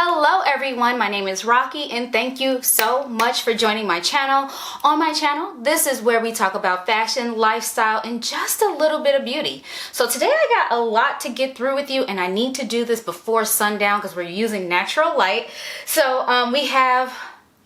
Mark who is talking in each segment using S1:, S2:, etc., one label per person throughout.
S1: Hello everyone, my name is Rocky and thank you so much for joining my channel. On my channel, this is where we talk about fashion, lifestyle, and just a little bit of beauty. So today I got a lot to get through with you and I need to do this before sundown because we're using natural light. So we have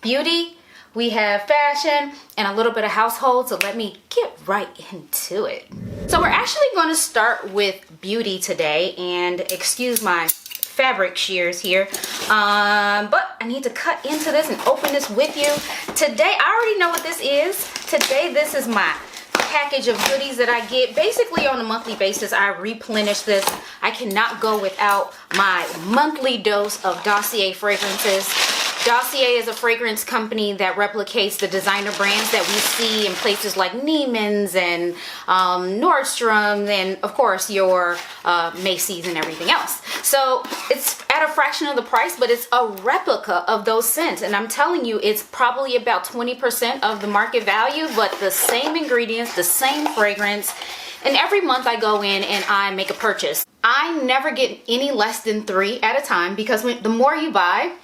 S1: beauty, we have fashion, and a little bit of household, so let me get right into it. So we're actually going to start with beauty today, and excuse my fabric shears here, but I need to cut into this and open this with you. Today, I already know what this is. Today, this is my package of goodies that I get. Basically, on a monthly basis, I replenish this. I cannot go without my monthly dose of Dossier fragrances. Dossier is a fragrance company that replicates the designer brands that we see in places like Neiman's and Nordstrom and of course your Macy's and everything else. So it's at a fraction of the price, but it's a replica of those scents. And I'm telling you, it's probably about 20% of the market value, but the same ingredients, the same fragrance. And every month I go in and I make a purchase. I never get any less than 3 at a time because the more you buy,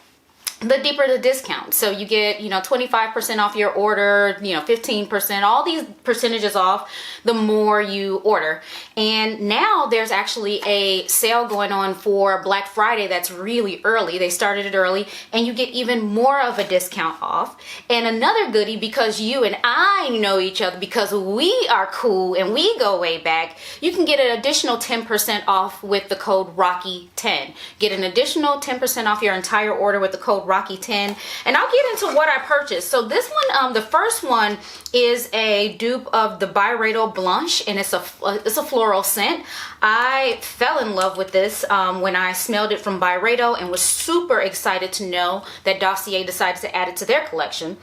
S1: the deeper the discount. So you get, 25% off your order, 15%, all these percentages off the more you order. And now there's actually a sale going on for Black Friday that's really early. They started it early and you get even more of a discount off. And another goodie, because you and I know each other, because we are cool and we go way back, you can get an additional 10% off with the code Rocky10. Get an additional 10% off your entire order with the code Rocky10, and I'll get into what I purchased. So this one, the first one is a dupe of the Byredo Blanche, and it's a floral scent. I fell in love with this when I smelled it from Byredo and was super excited to know that Dossier decided to add it to their collection.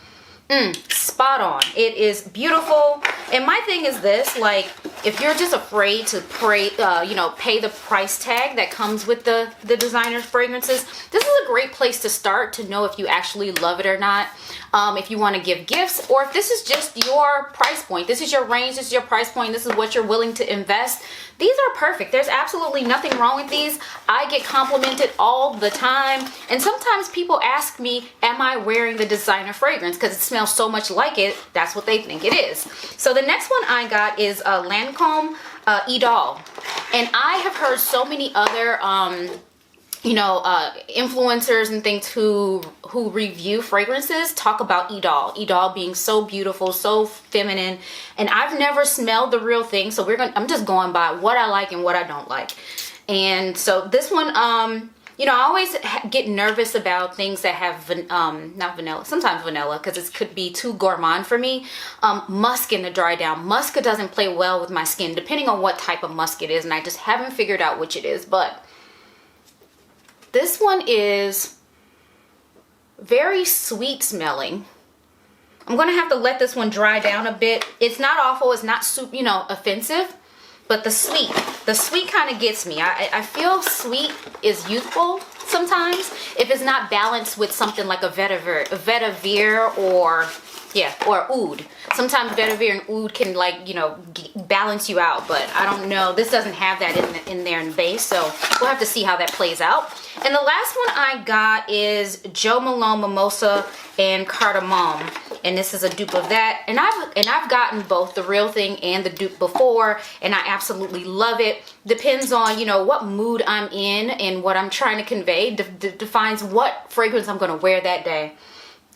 S1: Spot on. It is beautiful. And my thing is this, like, if you're just afraid to pay the price tag that comes with the designer fragrances, this is a great place to start to know if you actually love it or not. If you want to give gifts, or if this is just your price point, this is your range, this is your price point, this is what you're willing to invest. These are perfect. There's absolutely nothing wrong with these. I get complimented all the time. And sometimes people ask me, am I wearing the designer fragrance? Because it smells so much like it, that's what they think it is. So the next one I got is Lancome Idol. And I have heard so many other influencers and things who review fragrances talk about Idol being so beautiful, so feminine, and I've never smelled the real thing, so I'm just going by what I like and what I don't like. And so this one, I always get nervous about things that have not vanilla, sometimes vanilla, because it could be too gourmand for me. Musk in the dry down. Musk doesn't play well with my skin, depending on what type of musk it is, and I just haven't figured out which it is. But this one is very sweet smelling. I'm gonna have to let this one dry down a bit. It's not awful, it's not super, offensive, but the sweet kind of gets me. I feel sweet is youthful sometimes if it's not balanced with something like a vetiver or oud. Sometimes vetiver and oud can balance you out, but I don't know. This doesn't have that in there in base, so we'll have to see how that plays out. And the last one I got is Jo Malone Mimosa and Cardamom, and this is a dupe of that. And I've gotten both the real thing and the dupe before, and I absolutely love it. Depends on what mood I'm in and what I'm trying to convey. Defines what fragrance I'm going to wear that day.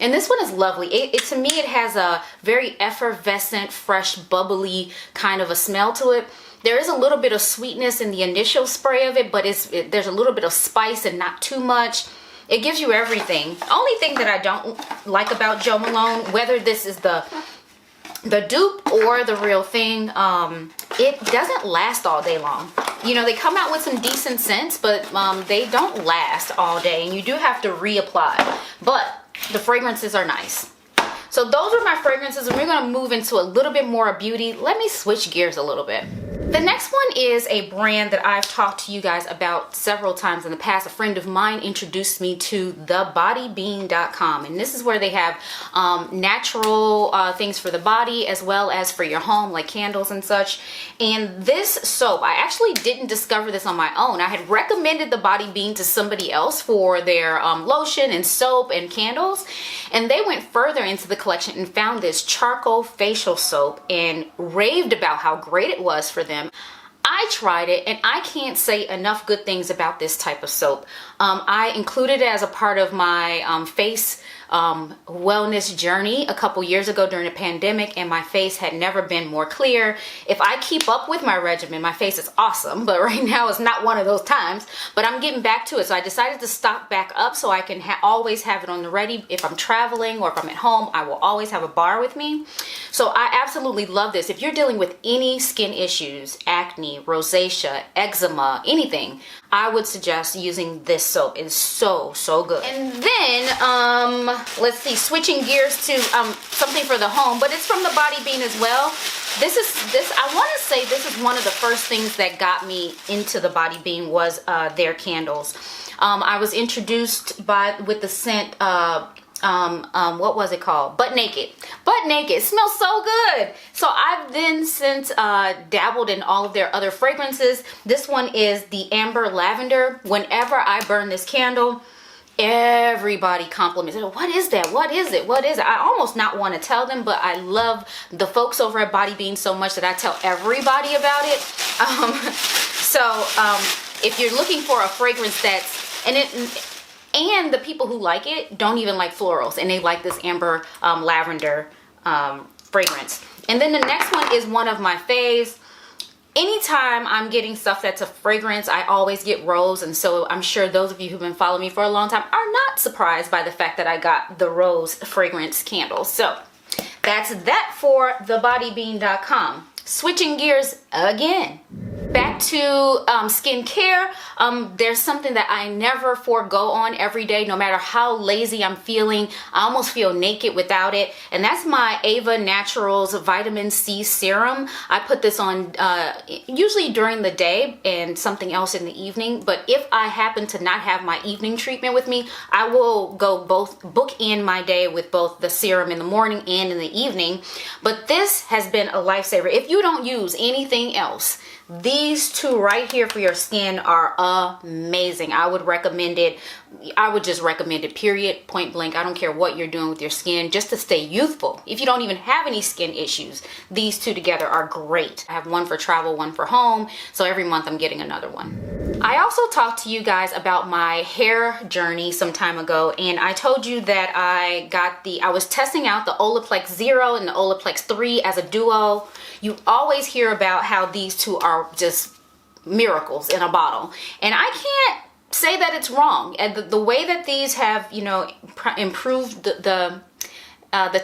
S1: And this one is lovely. To me, it has a very effervescent, fresh, bubbly kind of a smell to it. There is a little bit of sweetness in the initial spray of it, but there's a little bit of spice and not too much. It gives you everything. Only thing that I don't like about Jo Malone, whether this is the dupe or the real thing, it doesn't last all day long. They come out with some decent scents, but they don't last all day, and you do have to reapply. But the fragrances are nice. So those are my fragrances, and we're going to move into a little bit more of beauty. Let me switch gears a little bit. The next one is a brand that I've talked to you guys about several times in the past. A friend of mine introduced me to thebodybean.com, and this is where they have natural things for the body as well as for your home, like candles and such. And this soap, I actually didn't discover this on my own. I had recommended the Body Bean to somebody else for their lotion and soap and candles, and they went further into the collection and found this charcoal facial soap and raved about how great it was for them. I tried it and I can't say enough good things about this type of soap. I included it as a part of my face wellness journey a couple years ago during the pandemic, and my face had never been more clear. If I keep up with my regimen, my face is awesome, but right now it's not one of those times, but I'm getting back to it. So I decided to stock back up so I can always have it on the ready. If I'm traveling or if I'm at home, I will always have a bar with me. So I absolutely love this. If you're dealing with any skin issues, acne, rosacea, eczema, anything, I would suggest using this soap. It's so good. And then let's see, switching gears to something for the home, but it's from the Body Bean as well. I want to say this is one of the first things that got me into the Body Bean was their candles. I was introduced with the scent what was it called? Butt Naked. Butt Naked. It smells so good. So I've then since dabbled in all of their other fragrances. This one is the Amber Lavender. Whenever I burn this candle, everybody compliments it. What is that? What is it? What is it? I almost not want to tell them, but I love the folks over at Body Bean so much that I tell everybody about it. If you're looking for a fragrance and the people who like it don't even like florals, and they like this Amber Lavender fragrance. And then the next one is one of my faves. Anytime I'm getting stuff that's a fragrance, I always get rose, and so I'm sure those of you who've been following me for a long time are not surprised by the fact that I got the rose fragrance candle. So that's that for thebodybean.com. Switching gears again. Back to skincare. There's something that I never forego on every day, no matter how lazy I'm feeling. I almost feel naked without it, and that's my Ava Naturals Vitamin C Serum. I put this on usually during the day and something else in the evening, but if I happen to not have my evening treatment with me, I will go book in my day with both the serum in the morning and in the evening. But this has been a lifesaver. If you don't use anything else, these two right here for your skin are amazing. I would recommend it. I would just recommend it, period, point blank. I don't care what you're doing with your skin, just to stay youthful. If you don't even have any skin issues, these two together are great. I have one for travel, one for home, so every month I'm getting another one. I also talked to you guys about my hair journey some time ago, and I told you that I was testing out the Olaplex 0 and the Olaplex 3 as a duo. You always hear about how these two are just miracles in a bottle, and I can't say that it's wrong. And the way that these have, improved the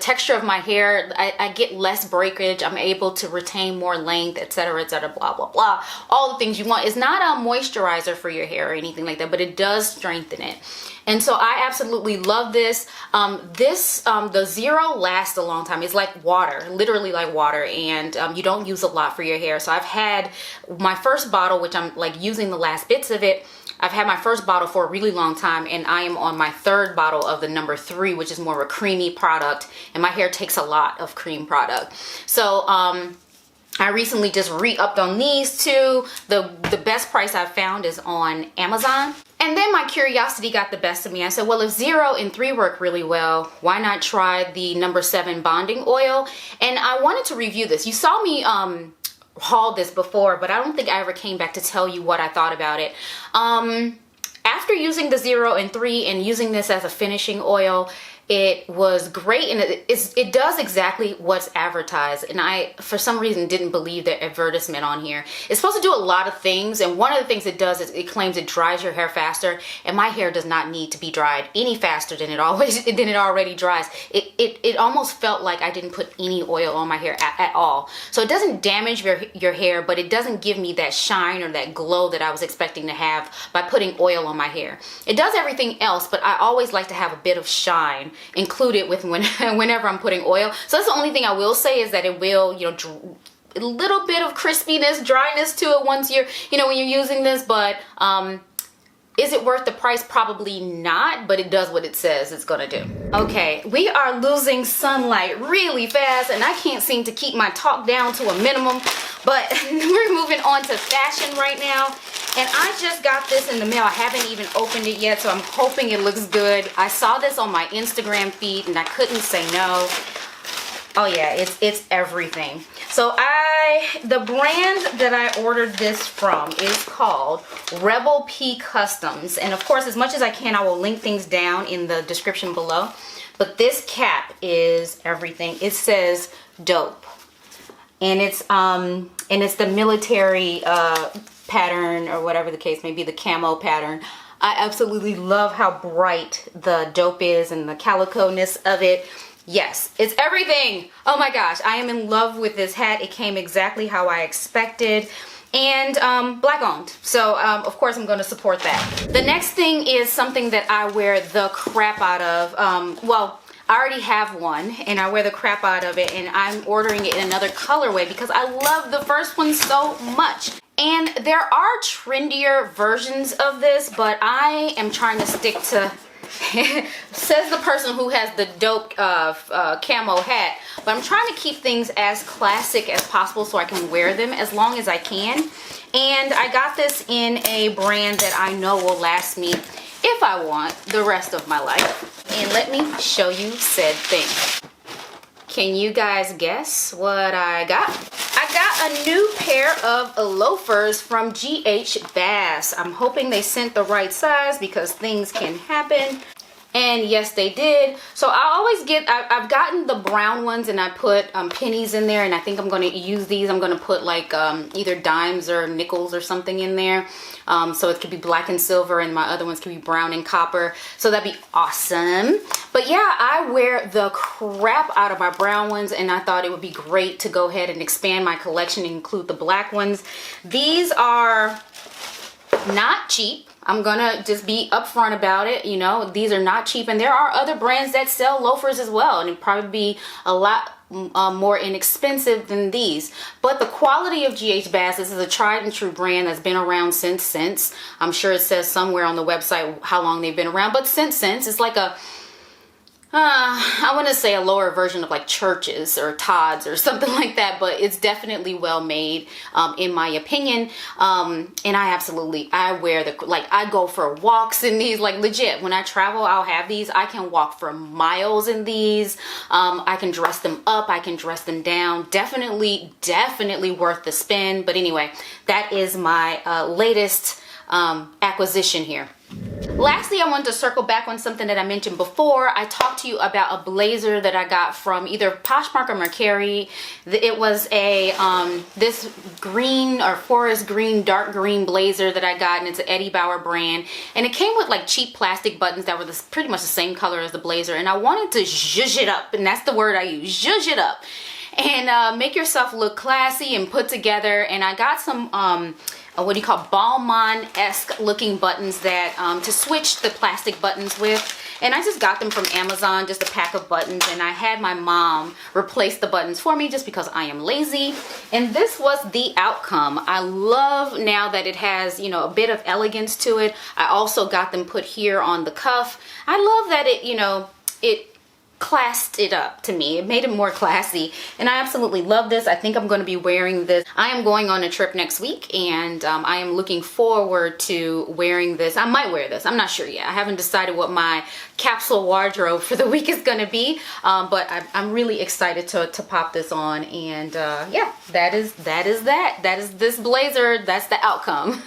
S1: texture of my hair, I get less breakage, I'm able to retain more length, etc., blah blah blah, all the things you want. It's not a moisturizer for your hair or anything like that, but it does strengthen it. And so I absolutely love this. The Zero lasts a long time. It's like water, literally like water, and you don't use a lot for your hair. So I've had my first bottle, which I'm like using the last bits of it. I've had my first bottle for a really long time, and I am on my third bottle of the number 3, which is more of a creamy product, and my hair takes a lot of cream product. So I recently just re-upped on these two. The best price I've found is on Amazon. And then my curiosity got the best of me. I said, well, if 0 and 3 work really well, why not try the number 7 bonding oil? And I wanted to review this. You saw me haul this before, but I don't think I ever came back to tell you what I thought about it. After using the 0 and 3 and using this as a finishing oil, it was great, and it does exactly what's advertised. And I, for some reason, didn't believe the advertisement on here. It's supposed to do a lot of things, and one of the things it does is it claims it dries your hair faster, and my hair does not need to be dried any faster than it already dries. It almost felt like I didn't put any oil on my hair at all. So it doesn't damage your hair, but it doesn't give me that shine or that glow that I was expecting to have by putting oil on my hair. It does everything else, but I always like to have a bit of shine included with whenever I'm putting oil. So that's the only thing I will say, is that it will, little bit of crispiness, dryness to it once you're, when you're using this, but is it worth the price? Probably not, but it does what it says it's gonna do. Okay, we are losing sunlight really fast, and I can't seem to keep my talk down to a minimum, but we're moving on to fashion right now. And I just got this in the mail. I haven't even opened it yet, so I'm hoping it looks good. I saw this on my Instagram feed, and I couldn't say no. Oh yeah, it's everything. So the brand that I ordered this from is called Rebel P Customs. And of course, as much as I can, I will link things down in the description below. But this cap is everything. It says dope. And it's the military pattern, or whatever the case may be, the camo pattern. I absolutely love how bright the dope is and the calico-ness of it. Yes, it's everything. Oh my gosh, I am in love with this hat. It came exactly how I expected, and black owned. So of course I'm going to support that. The next thing is something that I wear the crap out of. Well, I already have one, and I wear the crap out of it, and I'm ordering it in another colorway because I love the first one so much. And there are trendier versions of this, but I am trying to stick to says the person who has the dope camo hat, but I'm trying to keep things as classic as possible so I can wear them as long as I can. And I got this in a brand that I know will last me, if I want, the rest of my life. And let me show you said thing. Can you guys guess what I got? I got a new pair of loafers from GH Bass. I'm hoping they sent the right size because things can happen. And yes, they did. So I always get, I've gotten the brown ones, and I put pennies in there, and I think I'm going to use these. I'm going to put like either dimes or nickels or something in there. So it could be black and silver, and my other ones could be brown and copper. So that'd be awesome. But yeah, I wear the crap out of my brown ones, and I thought it would be great to go ahead and expand my collection and include the black ones. These are not cheap. I'm gonna just be upfront about it. These are not cheap, and there are other brands that sell loafers as well, and it'd probably be a lot more inexpensive than these. But the quality of GH Bass, this is a tried and true brand that's been around since. I'm sure it says somewhere on the website how long they've been around, but since it's like a I want to say a lower version of like Church's or Todd's or something like that, but it's definitely well made, in my opinion. And I wear I go for walks in these, like legit. When I travel, I'll have these. I can walk for miles in these. I can dress them up. I can dress them down. Definitely worth the spend. But anyway, that is my latest acquisition here. Lastly, I wanted to circle back on something that I mentioned before. I talked to you about a blazer that I got from either Poshmark or Mercari. It was a this green or forest green, dark green blazer that I got, and it's an Eddie Bauer brand. And it came with like cheap plastic buttons that were pretty much the same color as the blazer. And I wanted to zhuzh it up, and that's the word I use, zhuzh it up, and make yourself look classy and put together. And I got some what do you call Balmain-esque looking buttons that to switch the plastic buttons with. And I just got them from Amazon, just a pack of buttons, and I had my mom replace the buttons for me just because I am lazy. And this was the outcome. I love now that it has, a bit of elegance to it. I also got them put here on the cuff. I love that it classed it up to me. It made it more classy, and I absolutely love this. I think I'm going to be wearing this. I am going on a trip next week, and I am looking forward to wearing this. I might wear this. I'm not sure yet. I haven't decided what my capsule wardrobe for the week is going to be, but I'm really excited to pop this on. And yeah, that is this blazer. That's the outcome.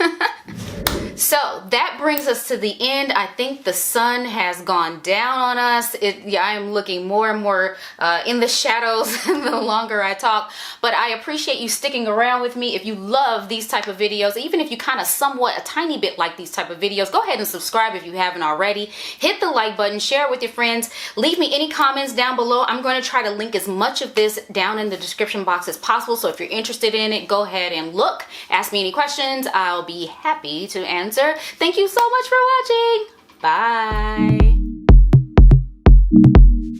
S1: So that brings us to the end. I think the sun has gone down on us. I am looking more and more in the shadows the longer I talk. But I appreciate you sticking around with me. If you love these type of videos, even if you kind of somewhat a tiny bit like these type of videos, go ahead and subscribe if you haven't already. Hit the like button, share it with your friends. Leave me any comments down below. I'm going to try to link as much of this down in the description box as possible. So if you're interested in it, go ahead and look. Ask me any questions. I'll be happy to answer. Thank you so much for watching. Bye.